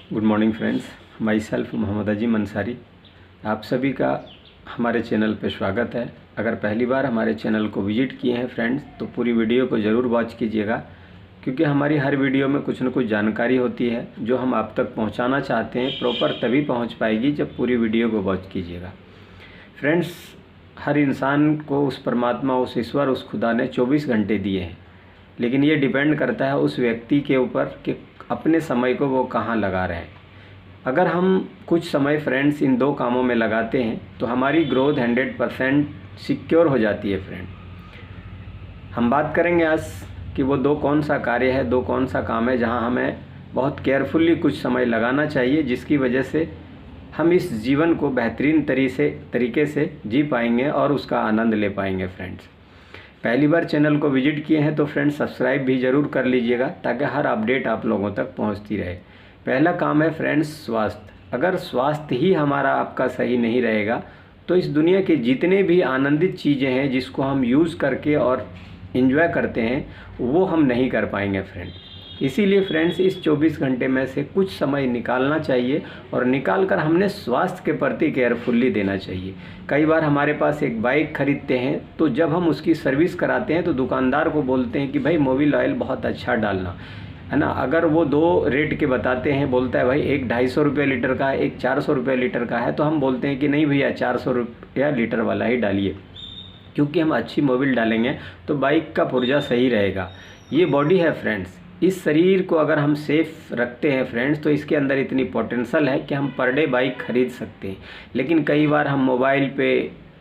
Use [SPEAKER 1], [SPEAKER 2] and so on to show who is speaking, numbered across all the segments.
[SPEAKER 1] Good morning friends, myself Mohammad Azeem Ansari. आप सभी का हमारे चैनल पर स्वागत है। अगर पहली बार हमारे चैनल को विजिट किए हैं फ्रेंड्स तो पूरी वीडियो को ज़रूर वॉच कीजिएगा, क्योंकि हमारी हर वीडियो में कुछ न कुछ जानकारी होती है जो हम आप तक पहुंचाना चाहते हैं। प्रॉपर तभी पहुंच पाएगी जब पूरी वीडियो को वॉच कीजिएगा। फ्रेंड्स, हर इंसान को उस परमात्मा, उस ईश्वर, उस खुदा ने 24 घंटे दिए हैं, लेकिन ये डिपेंड करता है उस व्यक्ति के ऊपर कि अपने समय को वो कहाँ लगा रहे हैं। अगर हम कुछ समय फ्रेंड्स इन दो कामों में लगाते हैं तो हमारी ग्रोथ 100% सिक्योर हो जाती है। फ्रेंड, हम बात करेंगे आज कि वो दो कौन सा कार्य है, दो कौन सा काम है जहां हमें बहुत केयरफुली कुछ समय लगाना चाहिए, जिसकी वजह से हम इस जीवन को बेहतरीन तरीके से जी पाएंगे और उसका आनंद ले पाएंगे। फ्रेंड्स, पहली बार चैनल को विजिट किए हैं तो फ्रेंड्स सब्सक्राइब भी ज़रूर कर लीजिएगा, ताकि हर अपडेट आप लोगों तक पहुंचती रहे। पहला काम है फ्रेंड्स स्वास्थ्य। अगर स्वास्थ्य ही हमारा आपका सही नहीं रहेगा तो इस दुनिया के जितने भी आनंदित चीज़ें हैं जिसको हम यूज़ करके और इन्जॉय करते हैं वो हम नहीं कर पाएंगे फ्रेंड। इसीलिए फ्रेंड्स इस 24 घंटे में से कुछ समय निकालना चाहिए और निकाल कर हमने स्वास्थ्य के प्रति केयरफुल्ली देना चाहिए। कई बार हमारे पास एक बाइक खरीदते हैं तो जब हम उसकी सर्विस कराते हैं तो दुकानदार को बोलते हैं कि भाई मोबिल ऑयल बहुत अच्छा डालना, है ना। अगर वो दो रेट के बताते हैं, बोलता है भाई एक 250 रुपये लीटर का है, एक 400 रुपये लीटर का है, तो हम बोलते हैं कि नहीं भैया 400 रुपया लीटर वाला ही डालिए, क्योंकि हम अच्छी मोबिल डालेंगे तो बाइक का पुर्जा सही रहेगा। ये बॉडी है फ्रेंड्स, इस शरीर को अगर हम सेफ रखते हैं फ्रेंड्स तो इसके अंदर इतनी पोटेंशियल है कि हम पर डे बाइक खरीद सकते हैं। लेकिन कई बार हम मोबाइल पे,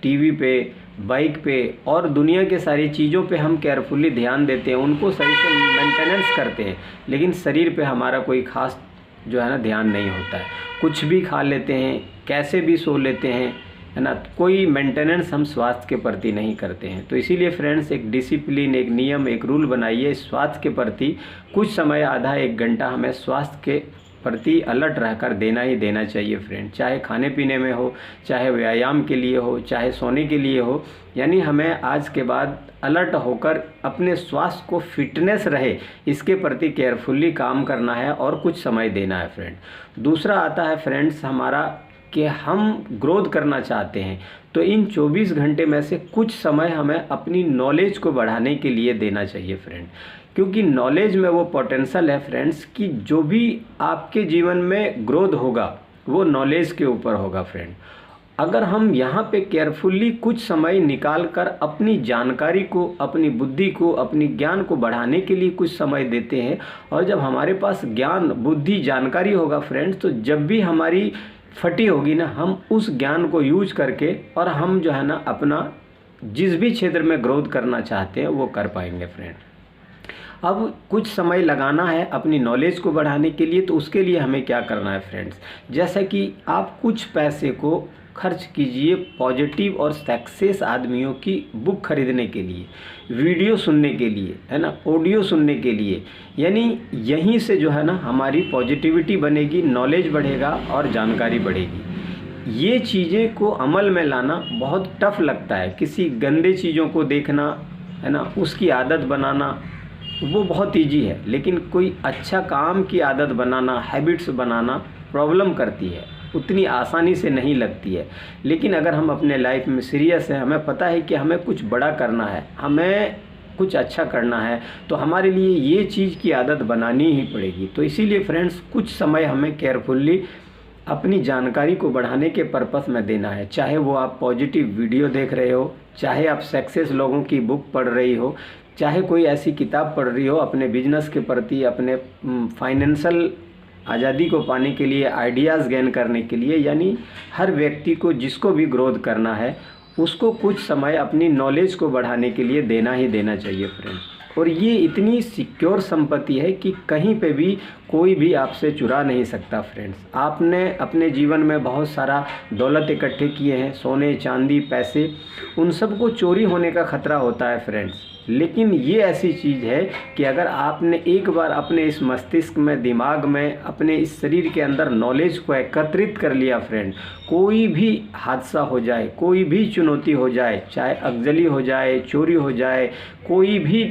[SPEAKER 1] टीवी पे, बाइक पे और दुनिया के सारी चीज़ों पे हम केयरफुली ध्यान देते हैं, उनको सही से मेंटेनेंस करते हैं, लेकिन शरीर पे हमारा कोई ख़ास जो है ना ध्यान नहीं होता है। कुछ भी खा लेते हैं, कैसे भी सो लेते हैं, है ना। कोई मेंटेनेंस हम स्वास्थ्य के प्रति नहीं करते हैं। तो इसीलिए फ्रेंड्स एक डिसिप्लिन, एक नियम, एक रूल बनाइए। स्वास्थ्य के प्रति कुछ समय, आधा एक घंटा हमें स्वास्थ्य के प्रति अलर्ट रहकर देना ही देना चाहिए फ्रेंड। चाहे खाने पीने में हो, चाहे व्यायाम के लिए हो, चाहे सोने के लिए हो, यानी हमें आज के बाद अलर्ट होकर अपने स्वास्थ्य को फिटनेस रहे इसके प्रति केयरफुली काम करना है और कुछ समय देना है फ्रेंड। दूसरा आता है फ्रेंड्स हमारा कि हम ग्रोथ करना चाहते हैं तो इन 24 घंटे में से कुछ समय हमें अपनी नॉलेज को बढ़ाने के लिए देना चाहिए फ्रेंड, क्योंकि नॉलेज में वो पोटेंशियल है फ्रेंड्स कि जो भी आपके जीवन में ग्रोथ होगा वो नॉलेज के ऊपर होगा फ्रेंड। अगर हम यहाँ पे केयरफुली कुछ समय निकाल कर अपनी जानकारी को, अपनी बुद्धि को, अपनी ज्ञान को बढ़ाने के लिए कुछ समय देते हैं, और जब हमारे पास ज्ञान, बुद्धि, जानकारी होगा फ्रेंड्स, तो जब भी हमारी फटी होगी ना, हम उस ज्ञान को यूज करके और हम जो है ना अपना जिस भी क्षेत्र में ग्रोथ करना चाहते हैं वो कर पाएंगे फ्रेंड। अब कुछ समय लगाना है अपनी नॉलेज को बढ़ाने के लिए, तो उसके लिए हमें क्या करना है फ्रेंड्स, जैसा कि आप कुछ पैसे को खर्च कीजिए पॉजिटिव और सक्सेस आदमियों की बुक खरीदने के लिए, वीडियो सुनने के लिए, है ना, ऑडियो सुनने के लिए। यानी यहीं से जो है ना हमारी पॉजिटिविटी बनेगी, नॉलेज बढ़ेगा और जानकारी बढ़ेगी। ये चीज़ें को अमल में लाना बहुत टफ लगता है। किसी गंदे चीज़ों को देखना, है ना, उसकी आदत बनाना वो बहुत ईजी है, लेकिन कोई अच्छा काम की आदत बनाना, हैबिट्स बनाना प्रॉब्लम करती है, उतनी आसानी से नहीं लगती है। लेकिन अगर हम अपने लाइफ में सीरियस हैं, हमें पता है कि हमें कुछ बड़ा करना है, हमें कुछ अच्छा करना है, तो हमारे लिए ये चीज़ की आदत बनानी ही पड़ेगी। तो इसीलिए फ्रेंड्स कुछ समय हमें केयरफुली अपनी जानकारी को बढ़ाने के पर्पस में देना है। चाहे वो आप पॉजिटिव वीडियो देख रहे हो, चाहे आप सक्सेस लोगों की बुक पढ़ रही हो, चाहे कोई ऐसी किताब पढ़ रही हो अपने बिजनेस के प्रति, अपने फाइनेंशियल आज़ादी को पाने के लिए, आइडियाज़ गेन करने के लिए। यानी हर व्यक्ति को जिसको भी ग्रोथ करना है उसको कुछ समय अपनी नॉलेज को बढ़ाने के लिए देना ही देना चाहिए फ्रेंड। और ये इतनी सिक्योर संपत्ति है कि कहीं पे भी कोई भी आपसे चुरा नहीं सकता फ्रेंड्स। आपने अपने जीवन में बहुत सारा दौलत इकट्ठे किए हैं, सोने, चांदी, पैसे, उन सब को चोरी होने का खतरा होता है फ्रेंड्स। लेकिन ये ऐसी चीज़ है कि अगर आपने एक बार अपने इस मस्तिष्क में, दिमाग में, अपने इस शरीर के अंदर नॉलेज को एकत्रित कर लिया फ्रेंड, कोई भी हादसा हो जाए, कोई भी चुनौती हो जाए, चाहे अगजली हो जाए, चोरी हो जाए, कोई भी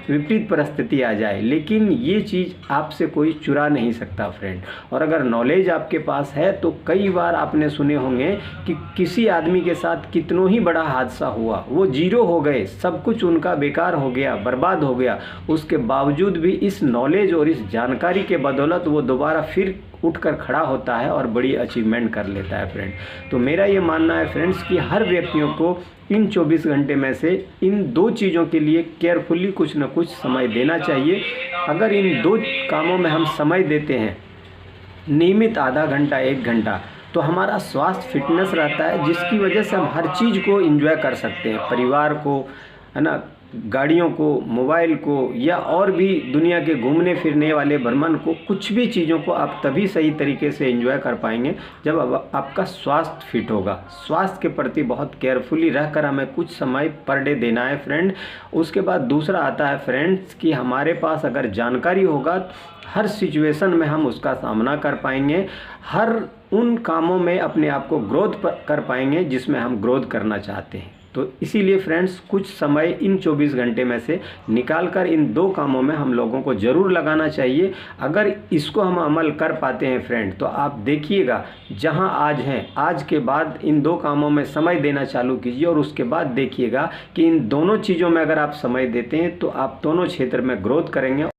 [SPEAKER 1] विपरीत परिस्थिति आ जाए, लेकिन ये चीज़ आपसे कोई चुरा नहीं सकता फ्रेंड। और अगर नॉलेज आपके पास है तो कई बार आपने सुने होंगे कि किसी आदमी के साथ कितनों ही बड़ा हादसा हुआ, वो जीरो हो गए, सब कुछ उनका बेकार हो गया, बर्बाद हो गया, उसके बावजूद भी इस नॉलेज और इस जानकारी के बदौलत वो दोबारा फिर उठकर खड़ा होता है और बड़ी अचीवमेंट कर लेता है फ्रेंड। तो मेरा ये मानना है फ्रेंड्स कि हर व्यक्तियों को इन 24 घंटे में से इन 2 चीज़ों के लिए केयरफुली कुछ न कुछ समय देना चाहिए। अगर इन 2 कामों में हम समय देते हैं नियमित आधा घंटा 1 घंटा, तो हमारा स्वास्थ्य फिटनेस रहता है, जिसकी वजह से हम हर चीज़ को एंजॉय कर सकते हैं, परिवार को, है ना, गाड़ियों को, मोबाइल को, या और भी दुनिया के घूमने फिरने वाले भ्रमण को, कुछ भी चीज़ों को आप तभी सही तरीके से एंजॉय कर पाएंगे जब आपका स्वास्थ्य फिट होगा। स्वास्थ्य के प्रति बहुत केयरफुली रहकर हमें कुछ समय पर डे देना है फ्रेंड। उसके बाद दूसरा आता है फ्रेंड्स कि हमारे पास अगर जानकारी होगा, हर सिचुएशन में हम उसका सामना कर पाएंगे, हर उन कामों में अपने आप को ग्रोथ कर पाएंगे जिसमें हम ग्रोथ करना चाहते हैं। तो इसीलिए फ्रेंड्स कुछ समय इन 24 घंटे में से निकालकर इन 2 कामों में हम लोगों को ज़रूर लगाना चाहिए। अगर इसको हम अमल कर पाते हैं फ्रेंड, तो आप देखिएगा जहां आज हैं, आज के बाद इन 2 कामों में समय देना चालू कीजिए और उसके बाद देखिएगा कि इन दोनों चीज़ों में अगर आप समय देते हैं तो आप दोनों क्षेत्र में ग्रोथ करेंगे